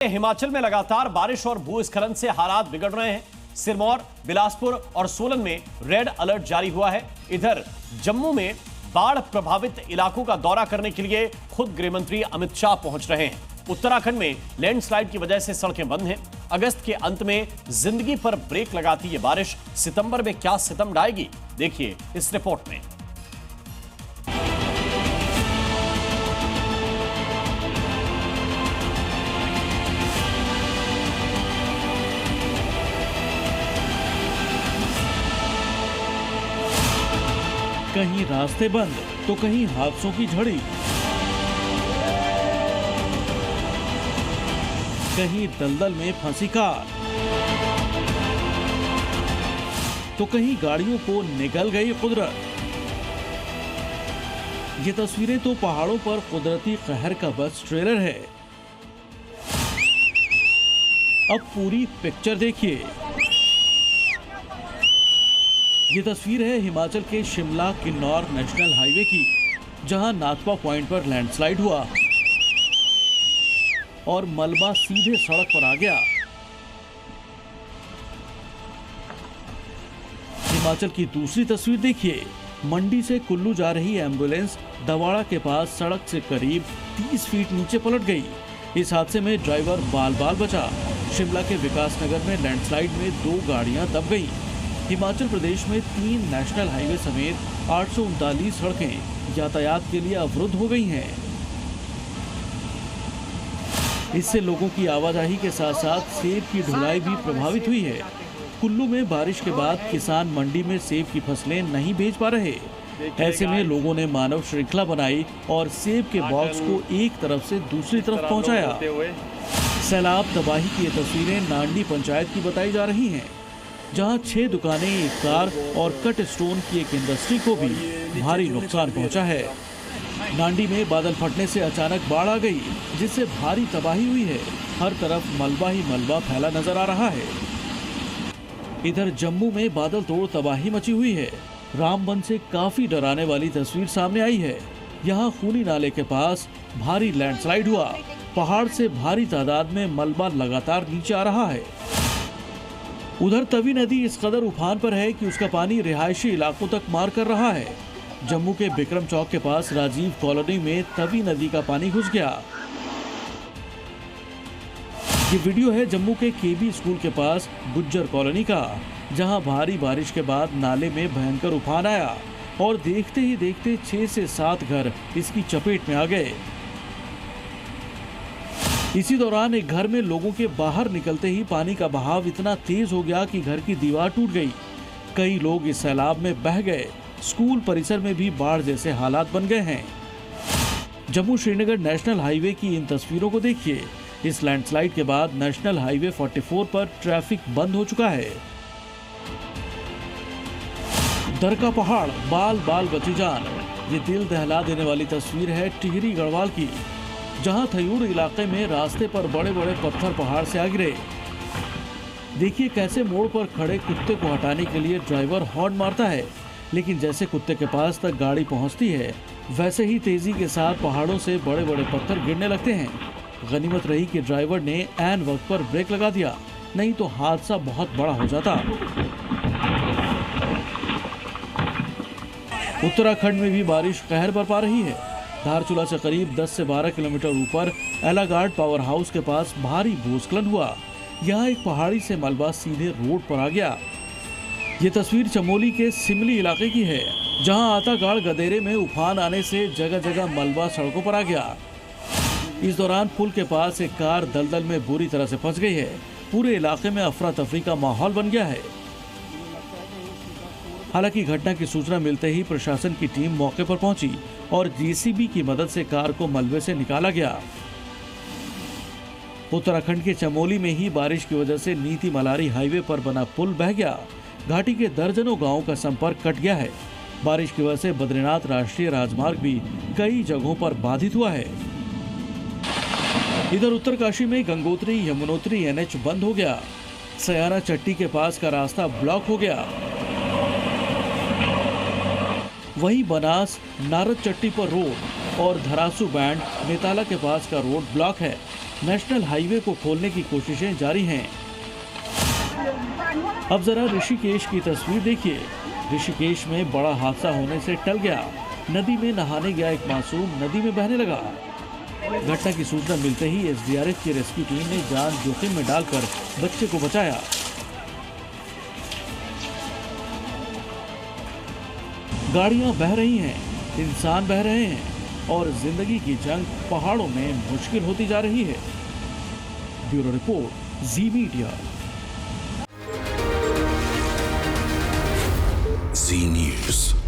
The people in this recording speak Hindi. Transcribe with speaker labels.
Speaker 1: हिमाचल में लगातार बारिश और भूस्खलन से हालात बिगड़ रहे हैं। सिरमौर, बिलासपुर और सोलन में रेड अलर्ट जारी हुआ है। इधर जम्मू में बाढ़ प्रभावित इलाकों का दौरा करने के लिए खुद गृह मंत्री अमित शाह पहुंच रहे हैं। उत्तराखंड में लैंडस्लाइड की वजह से सड़कें बंद हैं। अगस्त के अंत में जिंदगी पर ब्रेक लगाती ये बारिश सितंबर में क्या सितम ढाएगी, देखिए इस रिपोर्ट में।
Speaker 2: कहीं रास्ते बंद तो कहीं हादसों की झड़ी, कहीं दलदल में फंसी कार तो कहीं गाड़ियों को निगल गई कुदरत। ये तस्वीरें तो पहाड़ों पर कुदरती कहर का बस ट्रेलर है। अब पूरी पिक्चर देखिए। ये तस्वीर है हिमाचल के शिमला किन्नौर नेशनल हाईवे की, जहां नाथपा पॉइंट पर लैंडस्लाइड हुआ और मलबा सीधे सड़क पर आ गया। हिमाचल की दूसरी तस्वीर देखिए। मंडी से कुल्लू जा रही एम्बुलेंस दवाड़ा के पास सड़क से करीब 30 फीट नीचे पलट गई। इस हादसे में ड्राइवर बाल बाल बचा। शिमला के विकासनगर में लैंडस्लाइड में 2 गाड़ियां दब गईं। हिमाचल प्रदेश में 3 नेशनल हाईवे समेत 839 सड़कें यातायात के लिए अवरुद्ध हो गई हैं। इससे लोगों की आवाजाही के साथ साथ सेब की ढुलाई भी प्रभावित हुई है। कुल्लू में बारिश के बाद किसान मंडी में सेब की फसलें नहीं बेच पा रहे। ऐसे में लोगों ने मानव श्रृंखला बनाई और सेब के बॉक्स को एक तरफ से दूसरी तरफ पहुंचाया। सैलाब तबाही की ये तस्वीरें नांडी पंचायत की बताई जा रही हैं, जहां 6 दुकानें, एक कार और कट स्टोन की एक इंडस्ट्री को भी भारी नुकसान पहुंचा है। नांडी में बादल फटने से अचानक बाढ़ आ गई, जिससे भारी तबाही हुई है। हर तरफ मलबा ही मलबा फैला नजर आ रहा है। इधर जम्मू में बादल तोड़ तबाही मची हुई है। रामबन से काफी डराने वाली तस्वीर सामने आई है। यहाँ खूनी नाले के पास भारी लैंडस्लाइड हुआ। पहाड़ से भारी तादाद में मलबा लगातार नीचे आ रहा है। उधर तवी नदी इस कदर उफान पर है कि उसका पानी रिहायशी इलाकों तक मार कर रहा है। जम्मू के बिक्रम चौक के पास राजीव कॉलोनी में तवी नदी का पानी घुस गया। ये वीडियो है जम्मू के केबी स्कूल के पास गुज्जर कॉलोनी का, जहां भारी बारिश के बाद नाले में भयंकर उफान आया और देखते ही देखते 6 से 7 घर इसकी चपेट में आ गए। इसी दौरान एक घर में लोगों के बाहर निकलते ही पानी का बहाव इतना तेज हो गया कि घर की दीवार टूट गई। कई लोग इस सैलाब में बह गए। स्कूल परिसर में भी बाढ़ जैसे हालात बन गए हैं। जम्मू श्रीनगर नेशनल हाईवे की इन तस्वीरों को देखिए। इस लैंडस्लाइड के बाद नेशनल हाईवे 44 पर ट्रैफिक बंद हो चुका है। दर का पहाड़, बाल बाल बची जान। ये दिल दहला देने वाली तस्वीर है टिहरी गढ़वाल की, जहां थयूड़ इलाके में रास्ते पर बड़े बड़े पत्थर पहाड़ से आ गिरे। देखिए कैसे मोड़ पर खड़े कुत्ते को हटाने के लिए ड्राइवर हॉर्न मारता है, लेकिन जैसे कुत्ते के पास तक गाड़ी पहुंचती है, वैसे ही तेजी के साथ पहाड़ों से बड़े बड़े पत्थर गिरने लगते हैं। गनीमत रही कि ड्राइवर ने ऐन वक्त पर ब्रेक लगा दिया, नहीं तो हादसा बहुत बड़ा हो जाता। उत्तराखंड में भी बारिश कहर बरपा रही है। धारचूला से करीब 10 से 12 किलोमीटर ऊपर एलागार्ड पावर हाउस के पास भारी भूस्खलन हुआ। यहाँ एक पहाड़ी से मलबा सीधे रोड पर आ गया। ये तस्वीर चमोली के सिमली इलाके की है, जहाँ आतागाड़ गदेरे में उफान आने से जगह जगह मलबा सड़कों पर आ गया। इस दौरान पुल के पास एक कार दलदल में बुरी तरह से फंस गई है। पूरे इलाके में अफरा तफरी का माहौल बन गया है। हालांकि घटना की सूचना मिलते ही प्रशासन की टीम मौके पर पहुंची और जेसीबी की मदद से कार को मलबे से निकाला गया। उत्तराखंड के चमोली में ही बारिश की वजह से नीति मलारी हाईवे पर बना पुल बह गया। घाटी के दर्जनों गांवों का संपर्क कट गया है। बारिश की वजह से बद्रीनाथ राष्ट्रीय राजमार्ग भी कई जगहों पर बाधित हुआ है। इधर उत्तरकाशी में गंगोत्री यमुनोत्री NH बंद हो गया। सयाना चट्टी के पास का रास्ता ब्लॉक हो गया। वहीं बनास नारद चट्टी पर रोड और धरासू बैंड नेताला के पास का रोड ब्लॉक है। नेशनल हाईवे को खोलने की कोशिशें जारी हैं। अब जरा ऋषिकेश की तस्वीर देखिए। ऋषिकेश में बड़ा हादसा होने से टल गया। नदी में नहाने गया एक मासूम नदी में बहने लगा। घटना की सूचना मिलते ही एसडीआरएफ की रेस्क्यू टीम ने जान जोखिम में डालकर बच्चे को बचाया। गाड़ियां बह रही हैं, इंसान बह रहे हैं और जिंदगी की जंग पहाड़ों में मुश्किल होती जा रही है। ब्यूरो रिपोर्ट, जी मीडिया।
Speaker 3: जी न्यूज़।